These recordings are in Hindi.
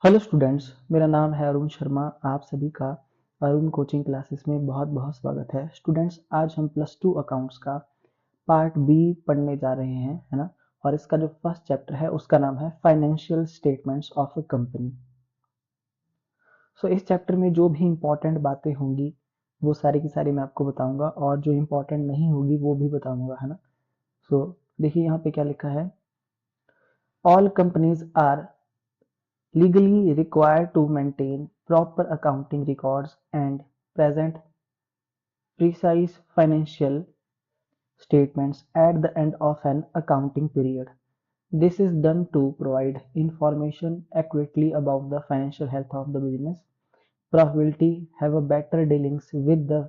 हेलो स्टूडेंट्स, मेरा नाम है अरुण शर्मा। आप सभी का अरुण कोचिंग क्लासेस में बहुत बहुत स्वागत है। स्टूडेंट्स, आज हम प्लस टू अकाउंट्स का पार्ट बी पढ़ने जा रहे हैं, है ना। और इसका जो फर्स्ट चैप्टर है उसका नाम है financial statements of a company. So इस चैप्टर में जो भी इंपॉर्टेंट बातें होंगी वो सारी की सारी मैं आपको बताऊंगा, और जो इंपॉर्टेंट नहीं होगी वो भी बताऊंगा, है ना। सो देखिए यहाँ पे क्या लिखा है। All companies are legally required to maintain proper accounting records and present precise financial statements at the end of an accounting period. This is done to provide information accurately about the financial health of the business, profitability, have a better dealings with the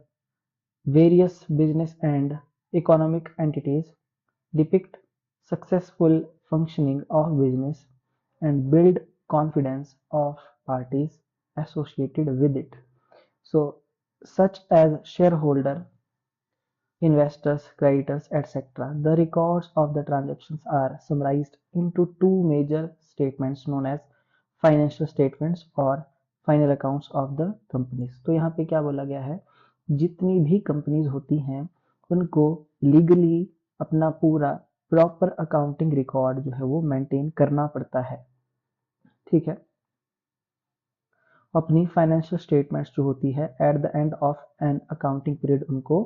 various business and economic entities, depict successful functioning of business, and build confidence of parties associated with it. So, such as shareholder, investors, creditors, etc. The records of the transactions are summarized into two major statements known as financial statements और final accounts of the companies. तो यहाँ पे क्या बोला गया है, जितनी भी कंपनीज होती हैं उनको लीगली अपना पूरा प्रॉपर अकाउंटिंग रिकॉर्ड जो है वो मेंटेन करना पड़ता है। ठीक है। अपनी फाइनेंशियल स्टेटमेंट्स जो होती है eight the end of an accounting period उनको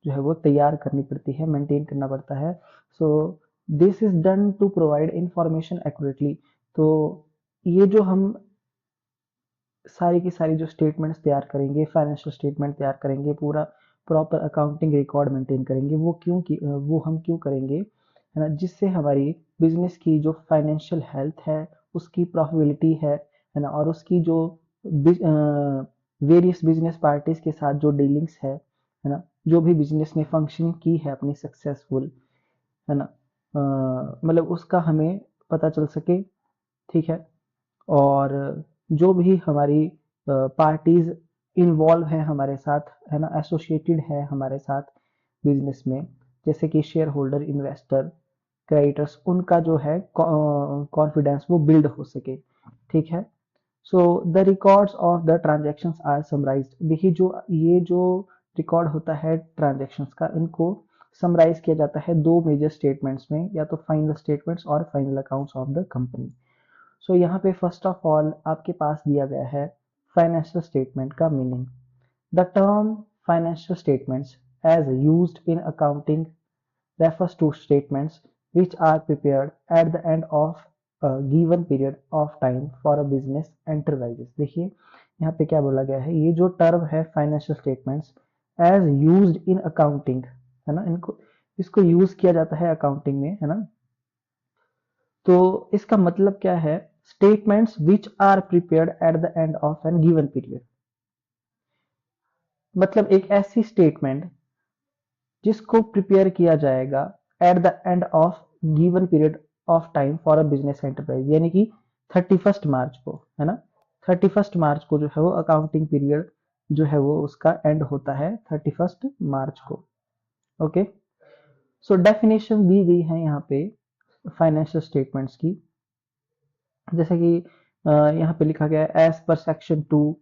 जो है वो तैयार करनी पड़ती है, मेंटेन करना पड़ता है। So this is done to provide information accurately. तो ये जो हम सारी की सारी जो स्टेटमेंट्स तैयार करेंगे, फाइनेंशियल स्टेटमेंट तैयार करेंगे, पूरा प्रॉपर अकाउंटिंग रिकॉर्ड मेंटेन करेंगे, वो हम क्यों करेंगे, है ना। जिससे हमारी बिजनेस की जो फाइनेंशियल हेल्थ है, उसकी प्रॉफिटेबिलिटी है ना, और उसकी जो वेरियस बिजनेस पार्टीज के साथ जो डीलिंग्स है ना, जो भी बिजनेस ने फंक्शनिंग की है अपनी सक्सेसफुल, है ना, मतलब उसका हमें पता चल सके। ठीक है। और जो भी हमारी पार्टीज इन्वॉल्व है हमारे साथ, है ना, एसोसिएटेड है हमारे साथ बिजनेस में, जैसे कि शेयर होल्डर, इन्वेस्टर, क्रेडिटर्स, उनका जो है कॉन्फिडेंस वो बिल्ड हो सके। ठीक है। So the records of the transactions are summarised. देखिए ये जो रिकॉर्ड होता है ट्रांजेक्शन्स का, इनको समराइज किया जाता है दो मेजर स्टेटमेंट्स में, या तो फाइनल स्टेटमेंट्स और final accounts of the company. So यहाँ पे फर्स्ट ऑफ ऑल आपके पास दिया गया है फाइनेंशियल स्टेटमेंट का meaning. The term financial statements as used in accounting refers to statements which are prepared at the end of a given period of time for a business enterprises। देखिए यहाँ पे क्या बोला गया है, ये जो टर्म है financial statements as used in accounting, है ना, इनको इसको यूज किया जाता है अकाउंटिंग में, है ना। तो इसका मतलब क्या है, statements which are prepared at the end of an given period. मतलब एक ऐसी स्टेटमेंट जिसको प्रिपेयर किया जाएगा at the end of given period of time for a business enterprise, यानी कि 31 मार्च को, है ना। 31 मार्च को जो है वो अकाउंटिंग पीरियड जो है वो उसका एंड होता है 31 मार्च को। ओके। सो डेफिनेशन दी गई है यहाँ पे फाइनेंशियल स्टेटमेंट्स की, जैसे कि यहाँ पे लिखा गया है as per section 2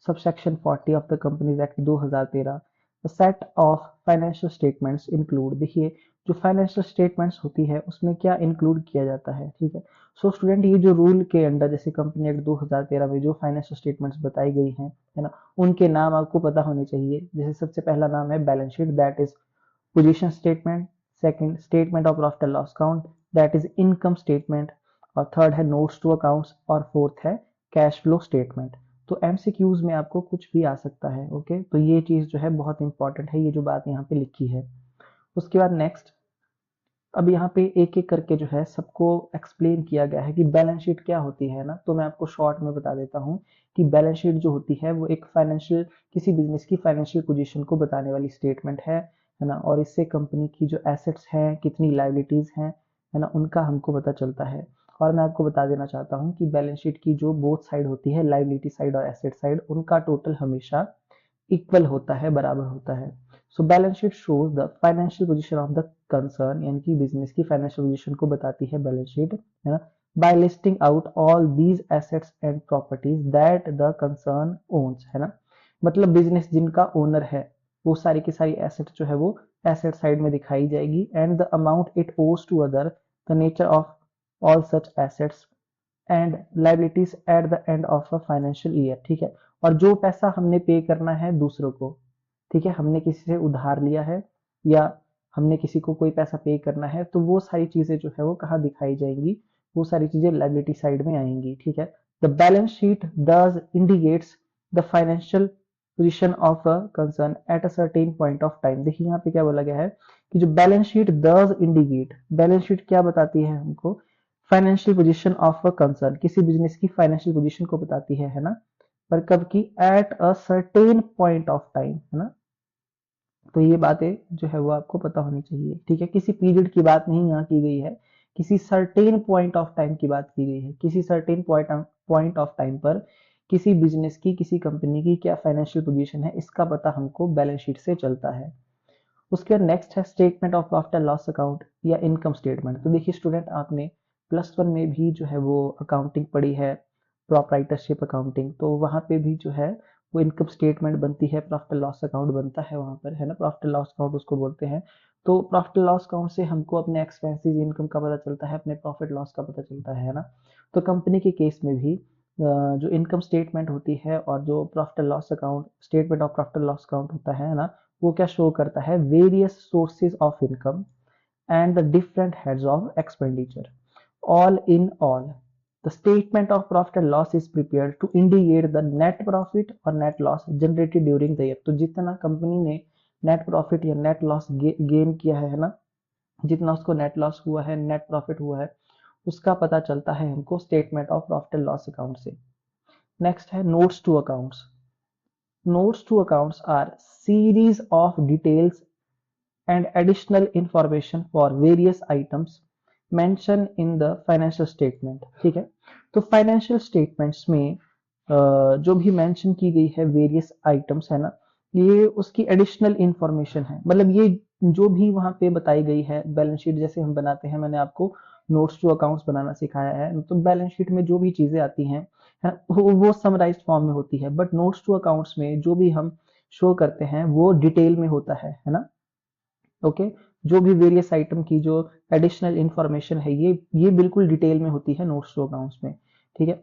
subsection 40 of the companies act 2013 the set of financial statements include. देखिए जो फाइनेंशियल स्टेटमेंट्स होती है उसमें क्या इंक्लूड किया जाता है। ठीक है। सो स्टूडेंट, ये जो रूल के अंडर जैसे कंपनी एक्ट 2013 में जो फाइनेंशियल स्टेटमेंट्स बताई गई हैं, है ना, उनके नाम आपको पता होने चाहिए। जैसे सबसे पहला नाम है balance sheet, that is position statement. Second, statement of profit and loss account, that is income statement. और थर्ड है नोट्स टू अकाउंट्स, और फोर्थ है कैश फ्लो स्टेटमेंट। तो एमसीक्यूज में आपको कुछ भी आ सकता है। ओके, तो ये चीज जो है बहुत इंपॉर्टेंट है, ये जो बात यहाँ पे लिखी है। उसके बाद नेक्स्ट, अब यहाँ पे एक एक करके जो है सबको एक्सप्लेन किया गया है कि बैलेंस शीट क्या होती है ना। तो मैं आपको शॉर्ट में बता देता हूँ कि बैलेंस शीट जो होती है वो एक फाइनेंशियल, किसी बिजनेस की फाइनेंशियल पोजीशन को बताने वाली स्टेटमेंट है ना। और इससे कंपनी की जो एसेट्स हैं, कितनी लाइबिलिटीज हैं, है ना, उनका हमको पता चलता है। और मैं आपको बता देना चाहता हूँ कि बैलेंस शीट की जो बोथ साइड होती है, लाइबिलिटी साइड और एसेट साइड, उनका टोटल हमेशा इक्वल होता है, बराबर होता है। So balance sheet shows the financial position of the concern, यानी कि बिजनेस की फाइनेंशियल पोजीशन को बताती है बैलेंस शीट, है ना। by listing out all these assets and properties that the concern owns, है ना। मतलब बिजनेस जिनका ओनर है वो सारी की सारी एसेट जो है वो एसेट साइड में दिखाई जाएगी, and the amount it owes to other, the nature of all such assets and liabilities at the end of a financial year, ठीक है। और जो पैसा हमने पे करना है दूसरों को, ठीक है, हमने किसी से उधार लिया है या हमने किसी को कोई पैसा पे करना है, तो वो सारी चीजें जो है वो कहाँ दिखाई जाएंगी, वो सारी चीजें लाइबिलिटी साइड में आएंगी, ठीक है। द बैलेंस शीट दस indicates the financial position of a concern at a certain point of time. देखिए यहाँ पे क्या बोला गया है कि जो बैलेंस शीट दस इंडिकेट, बैलेंस शीट क्या बताती है हमको, financial position of a concern, किसी बिजनेस की फाइनेंशियल पोजीशन को बताती है ना। पर कब की, at a certain point of time, है ना। तो ये बातें जो है वो आपको पता होनी चाहिए, ठीक है। किसी पीरियड की बात नहीं यहाँ की गई है, किसी सर्टेन पॉइंट ऑफ टाइम की बात की गई है। किसी सर्टेन पॉइंट ऑफ टाइम पर किसी बिजनेस की, किसी कंपनी की क्या फाइनेंशियल पोजीशन है, इसका पता हमको बैलेंस शीट से चलता है। उसके बाद नेक्स्ट है statement of profit and loss account या इनकम स्टेटमेंट। तो देखिए स्टूडेंट, आपने +1 में भी जो है वो अकाउंटिंग पढ़ी है, प्रोप्राइटरशिप अकाउंटिंग, तो वहां पे भी जो है वो इनकम स्टेटमेंट बनती है, प्रॉफिट एंड लॉस अकाउंट बनता है वहां पर, है ना। प्रॉफिट एंड लॉस अकाउंट उसको बोलते हैं। तो प्रॉफिट एंड लॉस अकाउंट से हमको अपने एक्सपेंसेस, इनकम का पता चलता है, अपने प्रॉफिट लॉस का पता चलता है ना। तो कंपनी के केस में भी जो इनकम स्टेटमेंट होती है और जो profit and loss account, statement of profit and loss account होता है ना, वो क्या शो करता है, various sources of income and the different heads of expenditure. All in all, the statement of profit and loss is prepared to indicate the net profit और net loss generated during the year. तो जितना कंपनी ने नेट प्रॉफिट या नेट लॉस गेन किया है ना, जितना उसको नेट लॉस हुआ है, नेट प्रॉफिट हुआ है, उसका पता चलता है हमको statement of profit and loss account से। नेक्स्ट है notes to accounts. Notes to accounts are series of details and additional information for various items mentioned in the financial statement, ठीक है। तो फाइनेंशियल स्टेटमेंट्स में जो भी मेंशन की गई है वेरियस आइटम्स, है ना, ये उसकी एडिशनल इंफॉर्मेशन है। मतलब ये जो भी वहां पे बताई गई है, बैलेंस शीट जैसे हम बनाते हैं, मैंने आपको नोट्स टू अकाउंट्स बनाना सिखाया है, तो बैलेंस शीट में जो भी चीजें आती हैं, है, वो समराइज्ड फॉर्म में होती है, बट नोट्स टू अकाउंट्स में जो भी हम शो करते हैं वो डिटेल में होता है ना। ओके, जो भी वेरियस आइटम की जो एडिशनल इंफॉर्मेशन है, ये बिल्कुल डिटेल में होती है नोट्स टू अकाउंट्स में, ठीक है।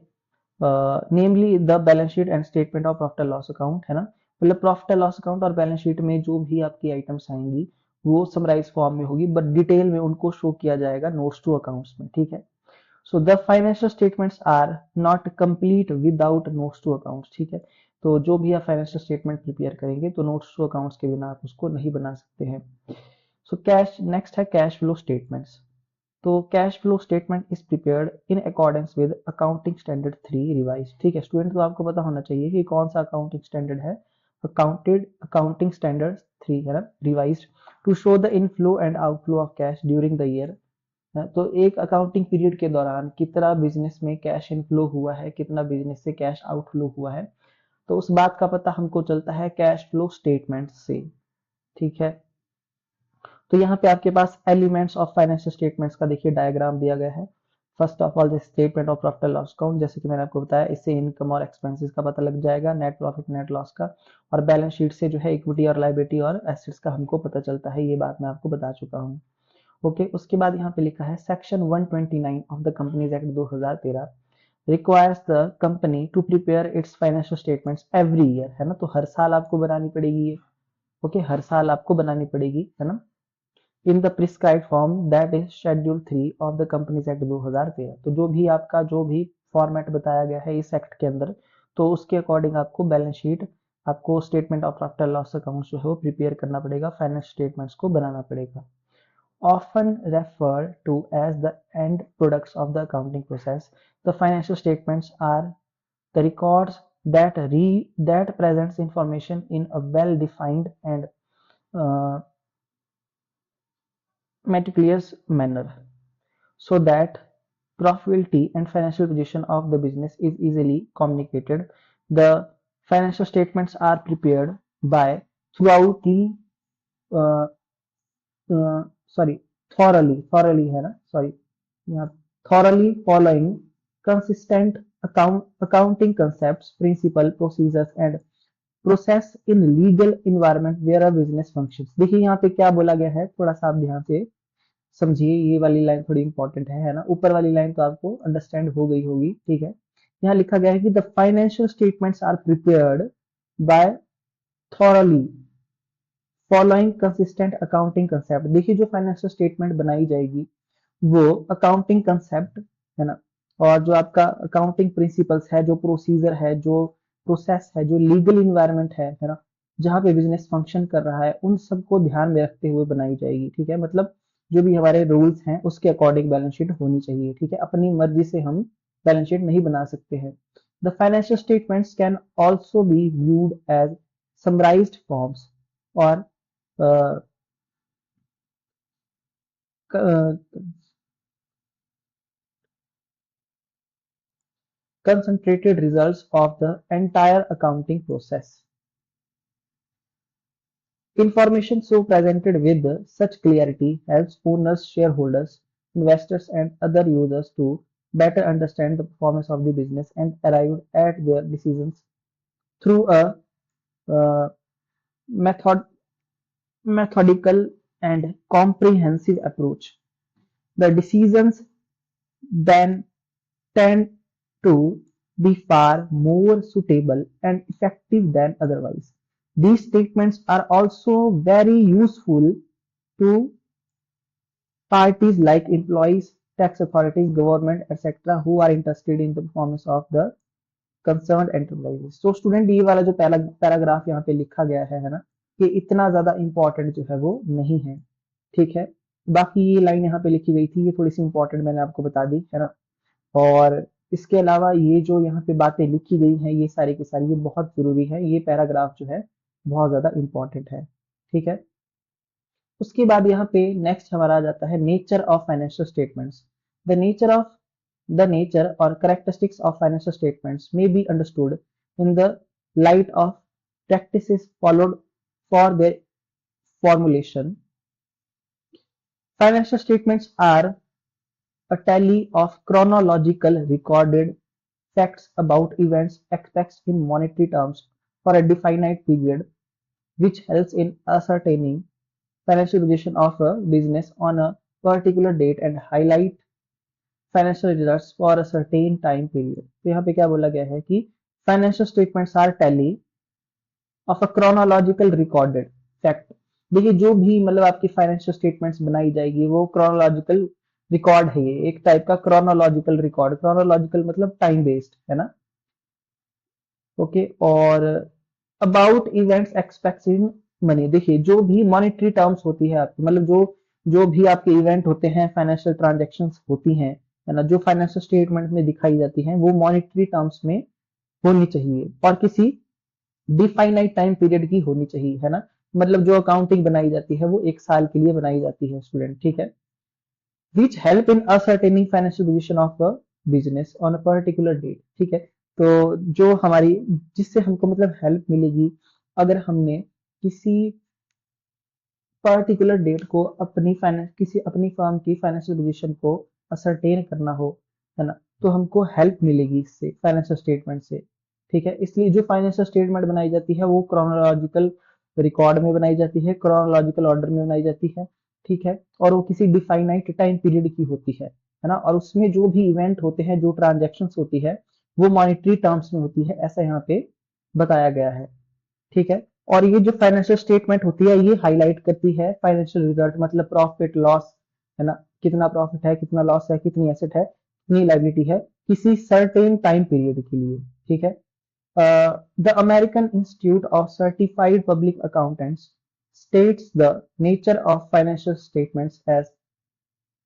Namely the balance sheet and statement of profit and loss account, है ना। मतलब प्रॉफिट एंड लॉस अकाउंट और बैलेंस शीट में जो भी आपकी आइटम्स आएंगी वो समराइज फॉर्म में होगी, बट डिटेल में उनको शो किया जाएगा नोट्स टू अकाउंट्स में, ठीक है। So the financial statements are not complete without notes to accounts, ठीक है। तो जो भी आप फाइनेंशियल स्टेटमेंट प्रिपेयर करेंगे तो नोट्स टू अकाउंट्स के बिना आप उसको नहीं बना सकते हैं। सो कैश, नेक्स्ट है कैश फ्लो स्टेटमेंट्स। तो cash flow statement is prepared in accordance with accounting standard 3 revise, ठीक है। स्टूडेंट, तो आपको पता होना चाहिए कि कौन सा अकाउंटिंग स्टैंडर्ड है, अकाउंटिंग स्टैंडर्ड 3, है ना, revised, to show the inflow and outflow of cash during the year. तो एक अकाउंटिंग पीरियड के दौरान कितना बिजनेस में कैश इनफ्लो हुआ है, कितना बिजनेस से कैश आउटफ्लो हुआ है, तो उस बात का पता हमको चलता है कैश फ्लो स्टेटमेंट से, ठीक है। तो यहाँ पे आपके पास एलिमेंट्स ऑफ फाइनेंशियल स्टेटमेंट्स का देखिए डायग्राम दिया गया है। First of all, statement of profit and loss account, जैसे कि मैंने आपको बताया, इससे इनकम और एक्सपेंसेस का पता लग जाएगा, नेट प्रॉफिट नेट लॉस का, और बैलेंस शीट से जो है इक्विटी और लाइबिलिटी और एसेट्स का हमको पता चलता है। ये बात मैं आपको बता चुका हूँ। ओके, उसके बाद यहाँ पे लिखा है section 129 of the companies act 2013 requires the company to prepare its financial statements every year, है ना। तो हर साल आपको बनानी पड़ेगी ये। ओके, हर साल आपको बनानी पड़ेगी, है ना, in the prescribe form that is schedule 3 of the companies act 2013। तो जो भी आपका जो भी फॉर्मेट बताया गया है इस एक्ट के अंदर, तो उसके अकॉर्डिंग आपको बैलेंस शीट, आपको statement of profit and loss account जो है वो प्रिपेयर करना पड़ेगा, फाइनेंस स्टेटमेंट्स को बनाना पड़ेगा। Often referred to as the end products of the accounting process, the financial statements are the records that presents information in a well-defined and uh, meticulous manner, so that profitability and financial position of the business is easily communicated. The financial statements are prepared by throughout the uh, sorry, thoroughly, thoroughly है ना, सॉरी, यहाँ thoroughly following consistent accounting concepts, principle, procedures and process in legal environment where a business functions। देखिए यहाँ पे क्या बोला गया है, थोड़ा सा आप ध्यान से समझिए, ये वाली लाइन थोड़ी इंपॉर्टेंट है ना। ऊपर वाली लाइन तो आपको अंडरस्टैंड हो गई होगी, ठीक है। यहाँ लिखा गया है कि the financial statements are prepared by thoroughly following consistent accounting concept. देखिए जो फाइनेंशियल स्टेटमेंट बनाई जाएगी वो अकाउंटिंग कंसेप्ट है ना, और जो आपका अकाउंटिंग प्रिंसिपल्स है, जो प्रोसीजर है, जो प्रोसेस है, जो लीगल इन्वायरमेंट है ना, जहाँ पे बिजनेस फंक्शन कर रहा है, उन सबको ध्यान में रखते हुए बनाई जाएगी, ठीक है। मतलब जो भी हमारे रूल्स हैं उसके अकॉर्डिंग बैलेंस शीट होनी चाहिए, ठीक है। अपनी मर्जी से हम बैलेंस शीट नहीं बना सकते हैं। The financial statements can also be viewed as summarised forms और concentrated results of the entire accounting process. Information so presented with such clarity helps owners, shareholders, investors, and other users to better understand the performance of the business and arrive at their decisions through a uh, method, methodical and comprehensive approach. The decisions then tend to be far more suitable and effective than otherwise. These statements are also very useful to parties like employees, tax authorities, government, etc., who are interested in the performance of the concerned enterprises. So student ये वाला जो पैराग्राफ यहाँ पे लिखा गया है ना, ये इतना ज्यादा इंपॉर्टेंट जो है वो नहीं है, ठीक है। बाकी ये लाइन यहाँ पे लिखी गई थी, ये थोड़ी सी इंपॉर्टेंट मैंने आपको बता दी है ना। और इसके अलावा ये जो यहाँ पे बातें लिखी गई हैं, ये सारी की सारी ये बहुत जरूरी है, ये पैराग्राफ जो है बहुत ज्यादा इंपॉर्टेंट है, ठीक है। उसके बाद यहाँ पे नेक्स्ट हमारा आ जाता है nature of financial statements. The nature और characteristics of financial statements may be understood in the light of practices followed for their formulation. Financial statements are a tally of chronological recorded facts about events expressed in monetary terms for a definite period, which helps in ascertaining financial position of a business on a particular date and highlight financial results for a certain time period। तो यहाँ पे क्या बोला गया है कि financial statements are tally of a chronological recorded fact। देखिए जो भी मतलब आपकी फाइनेंशियल स्टेटमेंट्स बनाई जाएगी वो क्रोनोलॉजिकल रिकॉर्ड है, ये एक टाइप का क्रोनोलॉजिकल रिकॉर्ड। क्रोनोलॉजिकल मतलब टाइम बेस्ड है ना, ओके। और अबाउट इवेंट्स एक्सपेक्टिंग मनी, देखिए जो भी मॉनेटरी टर्म्स होती है आपकी, मतलब जो जो भी आपके इवेंट होते हैं, फाइनेंशियल ट्रांजेक्शन्स होती हैं है ना, जो फाइनेंशियल स्टेटमेंट में दिखाई जाती हैं वो मॉनेटरी टर्म्स में होनी चाहिए और किसी डिफाइनाइट टाइम पीरियड की होनी चाहिए है ना। मतलब जो अकाउंटिंग बनाई जाती है वो एक साल के लिए बनाई जाती है स्टूडेंट, ठीक है। Which help in ascertaining financial position of a business on a particular date, ठीक है। तो जो हमारी, जिससे हमको मतलब हेल्प मिलेगी अगर हमने किसी पर्टिकुलर डेट को अपनी फाइनेंस, किसी अपनी फर्म की फाइनेंशियल पोजीशन को असरटेन करना हो है ना, तो हमको हेल्प मिलेगी इससे, फाइनेंशियल स्टेटमेंट से, ठीक है। इसलिए जो फाइनेंशियल स्टेटमेंट बनाई जाती है वो क्रोनोलॉजिकल रिकॉर्ड में बनाई जाती है, क्रोनोलॉजिकल ऑर्डर में बनाई जाती है, ठीक है। और वो किसी डिफाइनाइट टाइम पीरियड की होती है ना, और उसमें जो भी इवेंट होते हैं, जो ट्रांजेक्शन होती है वो मॉनिटरी टर्म्स में होती है, ऐसा यहाँ पे बताया गया है, ठीक है। और ये जो फाइनेंशियल स्टेटमेंट होती है ये हाईलाइट करती है फाइनेंशियल रिजल्ट, मतलब प्रॉफिट लॉस है ना, कितना प्रॉफिट है, कितना लॉस है, कितनी एसेट है, कितनी लाइबिलिटी है किसी सर्टेन टाइम पीरियड के लिए, ठीक है। The American institute of certified public accountants states the nature of financial statements as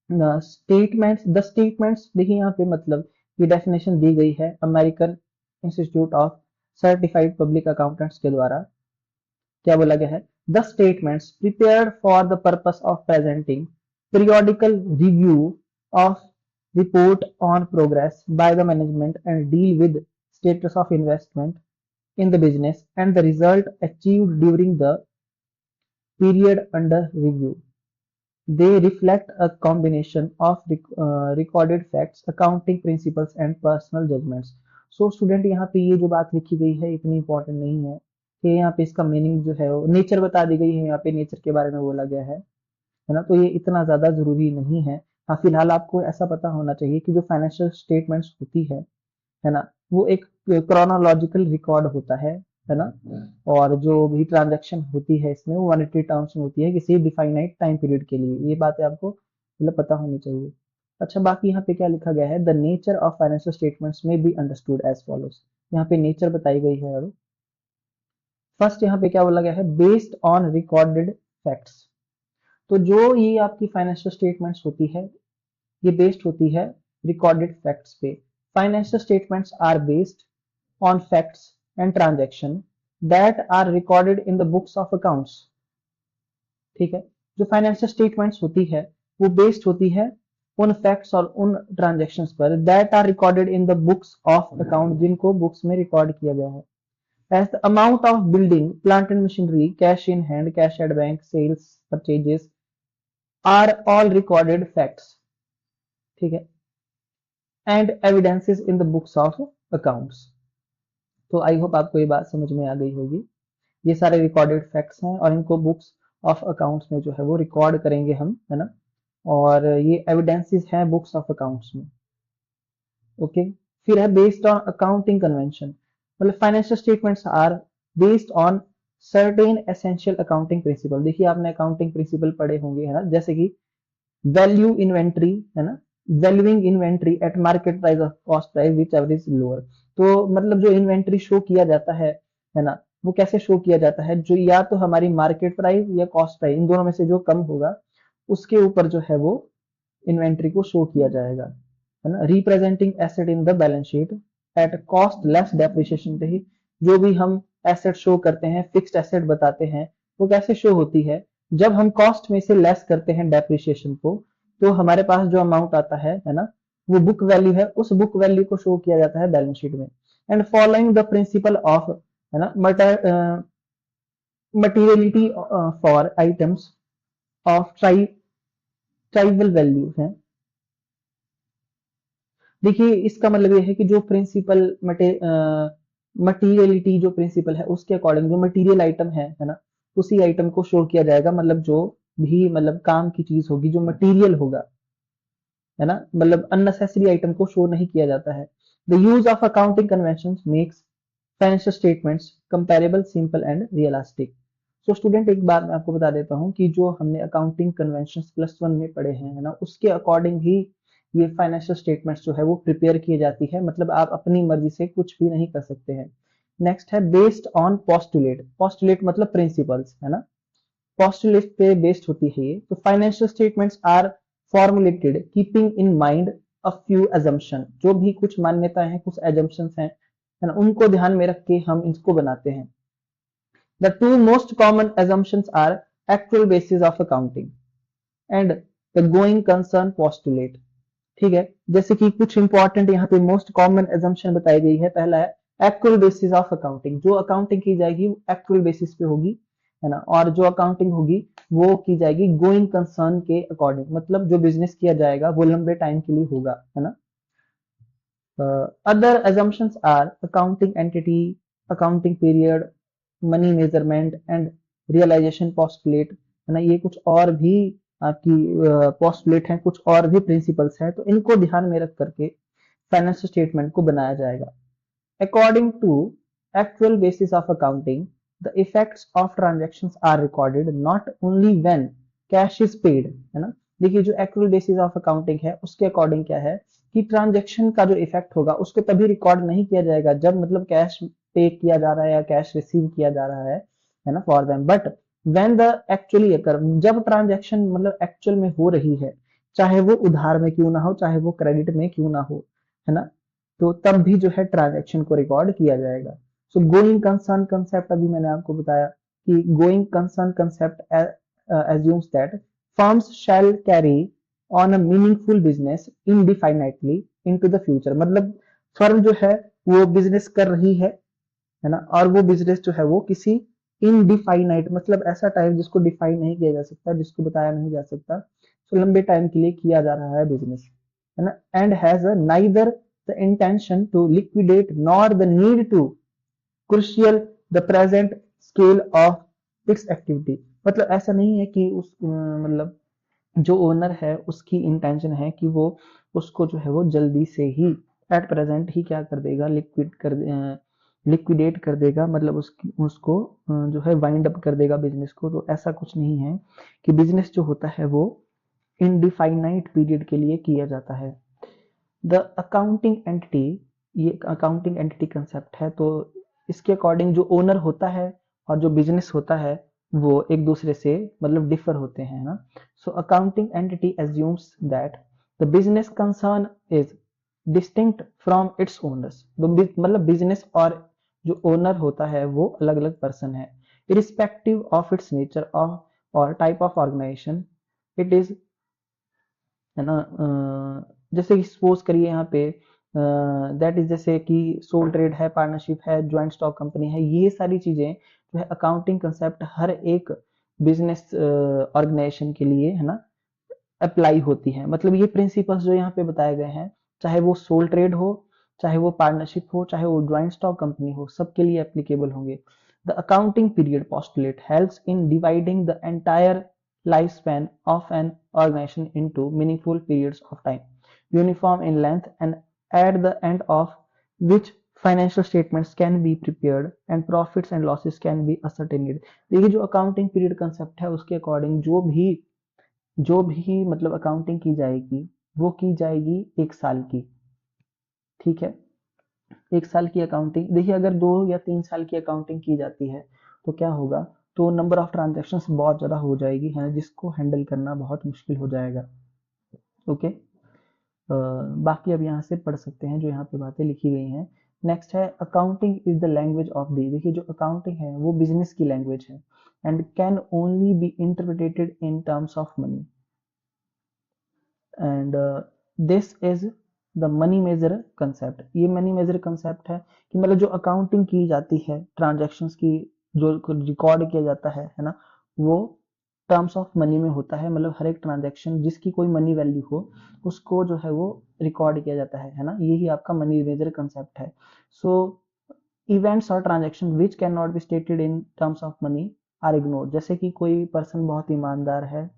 the statements, देखिए यहाँ पे मतलब ये डेफिनेशन दी गई है American institute of certified public accountants के द्वारा। क्या बोला गया है, the statements prepared for the purpose of presenting periodical review of report on progress by the management and deal with status of investment in the business and the result achieved during the period under review। They reflect a combination of recorded facts, accounting principles and personal judgements. So student यहाँ पे ये जो बात लिखी गई है इतनी इंपॉर्टेंट नहीं है कि यहाँ पे इसका मीनिंग जो है वो नेचर बता दी गई है, यहाँ पे नेचर के बारे में बोला गया है ना, तो ये इतना ज्यादा जरूरी नहीं है। हाँ, फिलहाल आपको ऐसा पता होना चाहिए कि जो फाइनेंशियल स्टेटमेंट्स होती है ना, वो एक क्रोनोलॉजिकल रिकॉर्ड होता है ना, और जो भी ट्रांजैक्शन होती है इसमें वो मॉनेटरी टर्म्स में होती है किसी डिफाइनाइट टाइम पीरियड के लिए। ये बातें आपको मतलब पता होनी चाहिए। अच्छा, बाकी यहाँ पे क्या लिखा गया है, the nature of financial statements में बी अंडरस्टूड एज फॉलोज। यहाँ पे नेचर बताई गई है। और फर्स्ट यहाँ पे क्या बोला गया है, बेस्ड ऑन रिकॉर्डेड फैक्ट्स। तो जो ये आपकी फाइनेंशियल स्टेटमेंट्स होती है ये बेस्ड होती है रिकॉर्डेड फैक्ट्स पे। Financial statements are based on facts and transaction that are recorded in the books of accounts. ठीक है, जो फाइनेंशियल स्टेटमेंट्स होती है वो बेस्ड होती है उन फैक्ट्स और उन ट्रांजैक्शंस पर that are recorded in the books of account, जिनको बुक्स में रिकॉर्ड किया गया है। As the amount of building plant and machinery, cash in hand, cash at bank, sales, purchases are all recorded facts. ठीक है, and evidences in the books of accounts. तो आई होप आपको ये बात समझ में आ गई होगी। ये सारे रिकॉर्डेड फैक्ट्स हैं और इनको बुक्स ऑफ अकाउंट्स में जो है वो रिकॉर्ड करेंगे हम, है ना, और ये एविडेंसेस हैं बुक्स ऑफ अकाउंट्स में। ओके, फिर है बेस्ड ऑन अकाउंटिंग कन्वेंशन, मतलब financial statements are based on certain essential accounting principle. देखिए आपने अकाउंटिंग प्रिंसिपल पढ़े होंगे, है ना, जैसे कि वैल्यू इन्वेंट्री, है ना, valuing inventory at market price of cost price which average lower. तो मतलब जो इन्वेंट्री शो किया जाता है ना, वो कैसे शो किया जाता है, जो या तो हमारी मार्केट प्राइस या कॉस्ट प्राइस, इन दोनों में से जो कम होगा उसके ऊपर जो है वो इन्वेंट्री को शो किया जाएगा, है ना। Representing asset in the balance sheet at cost less depreciation. जो भी हम एसेट शो करते हैं, फिक्स्ड एसेट बताते हैं, वो कैसे शो होती है, जब हम कॉस्ट में से लेस करते हैं डेप्रिसिएशन को, तो हमारे पास जो अमाउंट आता है ना, वो बुक वैल्यू है, उस बुक वैल्यू को शो किया जाता है बैलेंस शीट में। And following the principle of, है ना, materiality for items of trivial value है। देखिए इसका मतलब ये है कि जो प्रिंसिपल मटीरियलिटी जो प्रिंसिपल है उसके अकॉर्डिंग जो मटीरियल आइटम है ना, उसी आइटम को शो किया जाएगा। मतलब जो भी मतलब काम की चीज होगी, जो मटीरियल होगा, है ना, मतलब अननेसेसरी आइटम को शो नहीं किया जाता है। The use of accounting convention makes financial statements comparable, simple and realistic. So student एक बात मैं आपको बता देता हूँ कि जो हमने अकाउंटिंग कन्वेंशन +1 में पढ़े हैं, है ना, उसके अकॉर्डिंग ही ये फाइनेंशियल स्टेटमेंट्स जो है वो प्रिपेयर की जाती है। मतलब आप अपनी मर्जी से कुछ भी नहीं कर सकते हैं। नेक्स्ट है बेस्ड ऑन पोस्टुलेट। पोस्टुलेट मतलब प्रिंसिपल्स, है ना, पोस्टुलेट पे बेस्ड होती है ये। तो financial statements are formulated keeping in mind a few assumption। जो भी कुछ मान्यताएं हैं, कुछ एजम्पशंस हैं, है ना, उनको ध्यान में रख के हम इसको बनाते हैं। The two most common assumptions are accrual basis of accounting and the going concern postulate. ठीक है, जैसे कि कुछ इंपॉर्टेंट यहाँ पे मोस्ट कॉमन एजम्पशन बताई गई है। पहला है एक्चुअल बेसिस ऑफ अकाउंटिंग। जो अकाउंटिंग की जाएगी वो एक्चुअल बेसिस पे होगी, है ना, और जो अकाउंटिंग होगी वो की जाएगी गोइंग कंसर्न के अकॉर्डिंग। मतलब जो बिजनेस किया जाएगा वो लंबे टाइम के लिए होगा, है ना। Other assumptions are accounting entity, accounting period, money measurement and realisation postulate, है ना। ये कुछ और भी आपकी पोस्टुलेट हैं, कुछ और भी प्रिंसिपल्स हैं, तो इनको ध्यान में रख करके फाइनेंशियल स्टेटमेंट को बनाया जाएगा। According to accrual basis of accounting, the effects of transactions are recorded not only when cash is paid, है ना। देखिए जो एक्चुअल बेसिस ऑफ अकाउंटिंग है उसके अकॉर्डिंग क्या है कि ट्रांजेक्शन का जो इफेक्ट होगा उसको तभी रिकॉर्ड नहीं किया जाएगा जब मतलब कैश पे किया जा रहा है या कैश रिसीव किया जा रहा है ना, for them. But when the actually occur, जब ट्रांजेक्शन मतलब एक्चुअल में हो रही है, चाहे वो उधार में क्यों ना हो, चाहे वो क्रेडिट में क्यों ना हो, है ना, तो तब भी जो है ट्रांजेक्शन को रिकॉर्ड किया जाएगा। सो गोइंग कंसर्न कंसेप्ट अभी मैंने आपको बताया कि going concern concept assumes that firms shall carry on a meaningful business indefinitely into the future। मतलब फर्म जो है वो बिजनेस कर रही है ना, और वो बिजनेस जो है वो किसी इनडिफाइनाइट मतलब ऐसा टाइम जिसको डिफाइन नहीं किया जा सकता, जिसको बताया नहीं जा सकता, तो लंबे टाइम के लिए किया जा रहा है बिजनेस, है ना, and has neither the intention to liquidate nor the need to crucial the present scale of its activity. मतलब ऐसा नहीं है कि उस मतलब जो ओनर है उसकी इंटेंशन है कि वो उसको जो है वो जल्दी से ही एट प्रेजेंट ही क्या कर देगा, लिक्विडेट कर देगा, मतलब उसको जो है वाइंड अप कर देगा बिजनेस को। तो ऐसा कुछ नहीं है कि बिजनेस जो होता है वो इनडिफाइनाइट पीरियड के लिए किया जाता है। द अकाउंटिंग एंटिटी, ये अकाउंटिंग एंटिटी कंसेप्ट है, तो इसके अकॉर्डिंग जो ओनर होता है और जो बिजनेस होता है वो एक दूसरे से मतलब डिफर होते हैं ना। So accounting entity assumes that the business concern is distinct from its owners. मतलब बिजनेस और जो ओनर होता है वो अलग अलग पर्सन है, irrespective of its nature of और type of organization it is, है ना। जैसे कि सपोज करिए यहाँ पे दैट इज जैसे कि सोल ट्रेड है, पार्टनरशिप है, ज्वाइंट स्टॉक कंपनी है, ये सारी चीजें जो है अकाउंटिंग कंसेप्ट हर एक बिजनेस ऑर्गेनाइजेशन के लिए, है ना, अप्लाई होती है। मतलब ये प्रिंसिपल्स जो यहाँ पे बताए गए हैं, चाहे वो सोल ट्रेड हो, चाहे वो पार्टनरशिप हो, चाहे वो ज्वाइंट स्टॉक कंपनी हो, सबके लिए एप्लीकेबल होंगे। The accounting period postulate helps in dividing the entire lifespan of an organization into meaningful periods of time, uniform in length, and at the end of which financial statements can be prepared and profits and losses can be ascertained। देखिए जो अकाउंटिंग पीरियड कंसेप्ट है उसके अकॉर्डिंग जो भी मतलब अकाउंटिंग की जाएगी वो की जाएगी 1 साल की, ठीक है। 1 साल की अकाउंटिंग, देखिए अगर 2 या 3 साल की अकाउंटिंग की जाती है तो क्या होगा, तो नंबर ऑफ ट्रांजैक्शंस बहुत ज़्यादा हो जाएगी, है, जिसको हैंडल करना बहुत मुश्किल हो जाएगा। ओके, बाकी अब यहाँ से पढ़ सकते हैं जो यहाँ पे बातें लिखी गई हैं। नेक्स्ट है accounting is the language of the. देखिए जो अकाउंटिंग है वो बिजनेस की लैंग्वेज है and can only be interpreted in terms of money and this is the money measure concept. ये मनी मेजर कंसेप्ट है कि मतलब जो अकाउंटिंग की जाती है ट्रांजैक्शंस की, जो रिकॉर्ड किया जाता है ना, वो टर्म्स ऑफ मनी में होता है। मतलब हर एक ट्रांजैक्शन जिसकी कोई मनी वैल्यू हो उसको जो है वो रिकॉर्ड किया जाता है ना, यही आपका मनी मेजर कंसेप्ट है। सो इवेंट्स और transaction which can not be stated in terms of money are ignored. जैसे कि कोई पर्सन बहुत ईमानदार है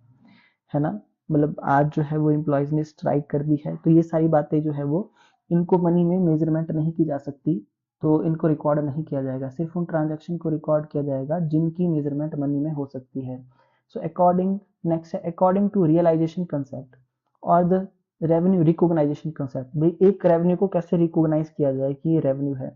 ना, मतलब आज जो है वो एम्प्लॉयज ने स्ट्राइक कर दी है, तो ये सारी बातें जो है वो इनको मनी में मेजरमेंट नहीं की जा सकती, तो इनको रिकॉर्ड नहीं किया जाएगा। सिर्फ उन ट्रांजैक्शन को रिकॉर्ड किया जाएगा जिनकी मेजरमेंट मनी में हो सकती है। सो अकॉर्डिंग, नेक्स्ट है अकॉर्डिंग टू रियलाइजेशन कंसेप्ट और द रेवेन्यू रिकॉग्नाइजेशन कंसेप्ट। भाई एक रेवेन्यू को कैसे रिकॉग्नाइज किया जाए कि ये रेवेन्यू है।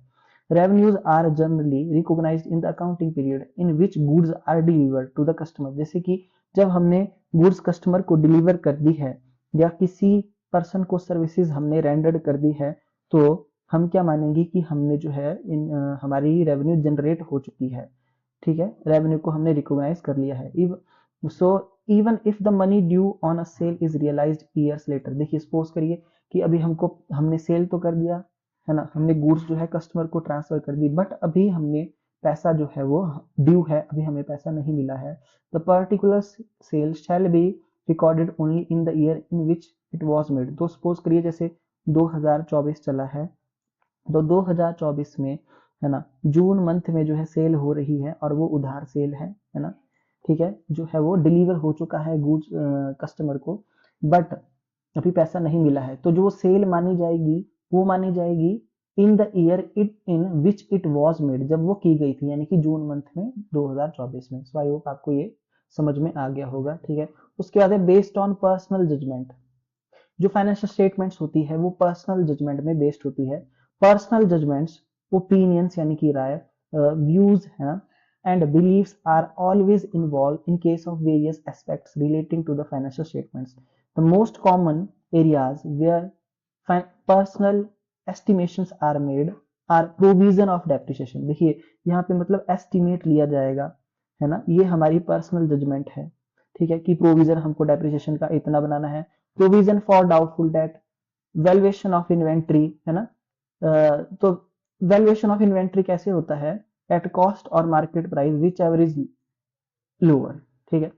Revenues are generally recognized in the accounting period in which goods are delivered to the customer। जैसे कि जब हमने गुड्स कस्टमर को डिलीवर कर दी है या किसी पर्सन को सर्विसेज हमने रेंडर्ड कर दी है, तो हम क्या मानेंगे कि हमने जो है हमारी रेवेन्यू जनरेट हो चुकी है, ठीक है, रेवेन्यू को हमने रिकॉग्नाइज कर लिया है। So even if the money due on a sale is realised years later. देखिए सपोज करिए कि अभी हमने सेल तो कर दिया है ना, हमने गुड्स जो है कस्टमर को ट्रांसफर कर दी, बट अभी हमने पैसा जो है वो ड्यू है, अभी हमें पैसा नहीं मिला है। The particular sale shall be recorded only in the year in which it was made. तो सपोज करिए जैसे 2024 चला है, तो 2024 में, है ना, जून मंथ में जो है सेल हो रही है और वो उधार सेल है ना, ठीक है, जो है वो डिलीवर हो चुका है गुड्स कस्टमर को, बट अभी पैसा नहीं मिला है, तो जो सेल मानी जाएगी वो मानी जाएगी इन the year it in which it was made, जब वो की गई थी, यानी कि जून मंथ में 2024 में। सो आई होप आपको ये समझ में आ गया होगा, ठीक है। उसके बाद है बेस्ड ऑन पर्सनल जजमेंट। जो फाइनेंशियल स्टेटमेंट्स होती है वो पर्सनल जजमेंट में बेस्ड होती है। पर्सनल जजमेंट्स, ओपिनियंस यानी कि राय, व्यूज है ना, and beliefs are always involve in case of various aspects relating to the financial statements. The most common areas where personal estimations are made are provision of depreciation. देखिए यहाँ पे मतलब एस्टिमेट लिया जाएगा, है ना, ये हमारी पर्सनल जजमेंट है, ठीक है, कि प्रोविजन हमको डेप्रिसिएशन का इतना बनाना है। Provision for doubtful debt, valuation of inventory, है ना, तो वैल्यूएशन ऑफ इन्वेंट्री कैसे होता है, एट कॉस्ट और market price which ever is lower, ठीक है,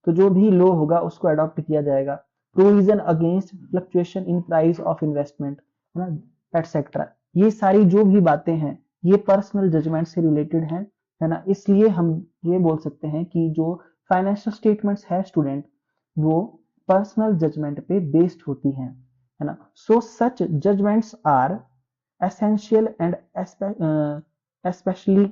तो जो भी लो होगा उसको अडॉप्ट किया जाएगा। Provision against fluctuation in price of investment, है ना, एटसेट्रा। ये सारी जो भी बातें हैं ये पर्सनल जजमेंट से रिलेटेड हैं, है ना। इसलिए हम ये बोल सकते हैं कि जो फाइनेंशियल स्टेटमेंट्स है स्टूडेंट, वो पर्सनल जजमेंट पे बेस्ड होती हैं, है ना। So such judgements are essential and especially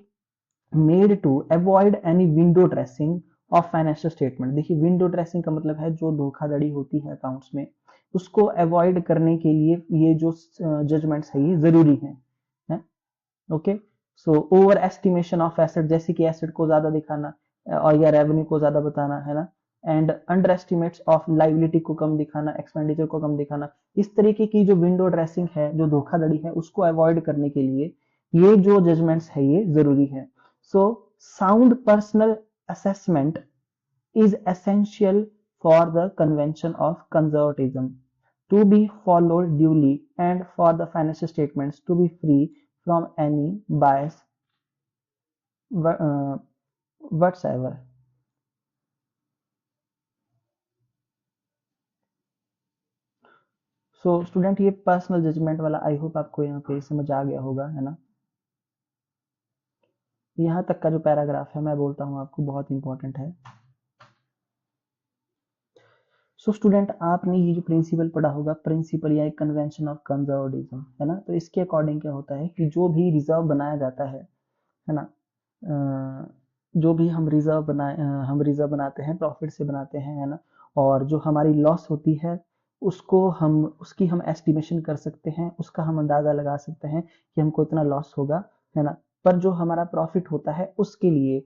made to avoid any window dressing of financial statement. देखिए विंडो ड्रेसिंग का मतलब है जो धोखाधड़ी होती है अकाउंट्स में, उसको अवॉइड करने के लिए ये जो जजमेंट्स है ये जरूरी है? Okay. So over estimation of asset, जैसे कि एसेट को ज्यादा दिखाना और या रेवेन्यू को ज्यादा बताना, है ना। And under estimates of liability को कम दिखाना, एक्सपेंडिचर को कम दिखाना। इस तरीके की जो विंडो ड्रेसिंग है, जो धोखाधड़ी है, उसको अवॉइड करने के लिए ये जो जजमेंट्स है ये जरूरी है। So sound personal assessment is essential for the convention of conservatism to be followed duly and for the financial statements to be free from any bias whatsoever. So student ये पर्सनल जजमेंट वाला आई होप आपको यहाँ पे समझ आ गया होगा, है ना। यहाँ तक का जो पैराग्राफ है मैं बोलता हूँ आपको बहुत इंपॉर्टेंट है। सो स्टूडेंट आपने ये जो प्रिंसिपल पढ़ा होगा, प्रिंसिपल या एक कन्वेंशन ऑफ कंजर्वेटिज्म, है ना। तो इसके अकॉर्डिंग क्या होता है कि जो भी रिजर्व बनाया जाता है ना, जो भी हम रिजर्व बनाते हैं प्रॉफिट से बनाते हैं, है ना। और जो हमारी लॉस होती है उसकी हम एस्टिमेशन कर सकते हैं, उसका हम अंदाजा लगा सकते हैं कि हमको इतना लॉस होगा, है ना। पर जो हमारा प्रॉफिट होता है उसके लिए,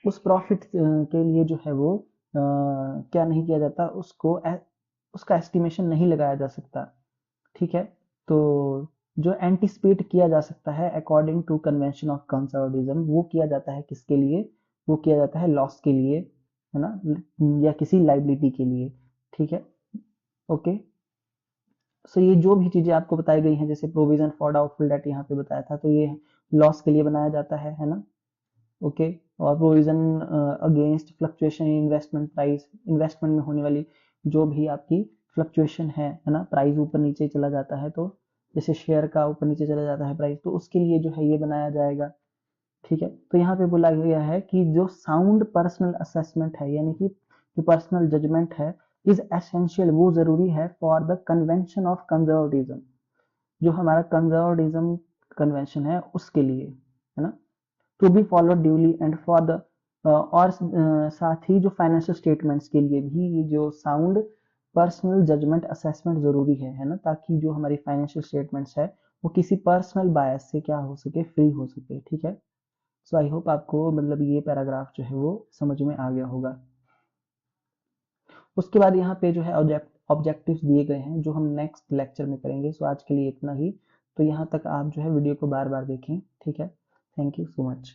उस प्रॉफिट के लिए जो है वो क्या नहीं किया जाता, उसका एस्टिमेशन नहीं लगाया जा सकता, ठीक है। तो जो एंटिसिपेट किया जा सकता है according to convention of conservatism, वो किया जाता है किसके लिए, वो किया जाता है लॉस के लिए, है ना, या किसी लाइबिलिटी के लिए, ठीक है। ओके। सो ये जो भी चीजें आपको बताई गई हैं, जैसे प्रोविजन फॉर डाउटफुल डेट यहाँ पे बताया था, तो ये लॉस के लिए बनाया जाता है ना। ओके। और provision against fluctuation in investment price, investment में होने वाली जो भी आपकी फ्लक्चुएशन है ना, प्राइस ऊपर नीचे चला जाता है, तो जैसे शेयर का ऊपर नीचे चला जाता है प्राइस, तो उसके लिए जो है ये बनाया जाएगा, ठीक है। तो यहाँ पे बोला गया है कि जो साउंड पर्सनल असेसमेंट है, यानी कि जो पर्सनल जजमेंट है, इज एसेंशियल, वो जरूरी है for the convention of conservatism, जो हमारा कंजर्वेटिज्म कन्वेंशन है उसके लिए, है ना। To be followed duly and for the और साथ ही जो फाइनेंशियल स्टेटमेंट्स के लिए भी ये जो साउंड पर्सनल जजमेंट असेसमेंट जरूरी है ना, ताकि जो हमारी फाइनेंशियल स्टेटमेंट्स है वो किसी पर्सनल बायस से क्या हो सके, फ्री हो सके, ठीक है। सो आई होप आपको मतलब ये पैराग्राफ जो है वो समझ में आ गया होगा। उसके बाद यहाँ पे जो है ऑब्जेक्टिव्स दिए गए हैं जो हम नेक्स्ट लेक्चर में करेंगे। सो आज के लिए इतना ही। तो यहाँ तक आप जो है वीडियो को बार बार देखें, ठीक है। Thank you so much.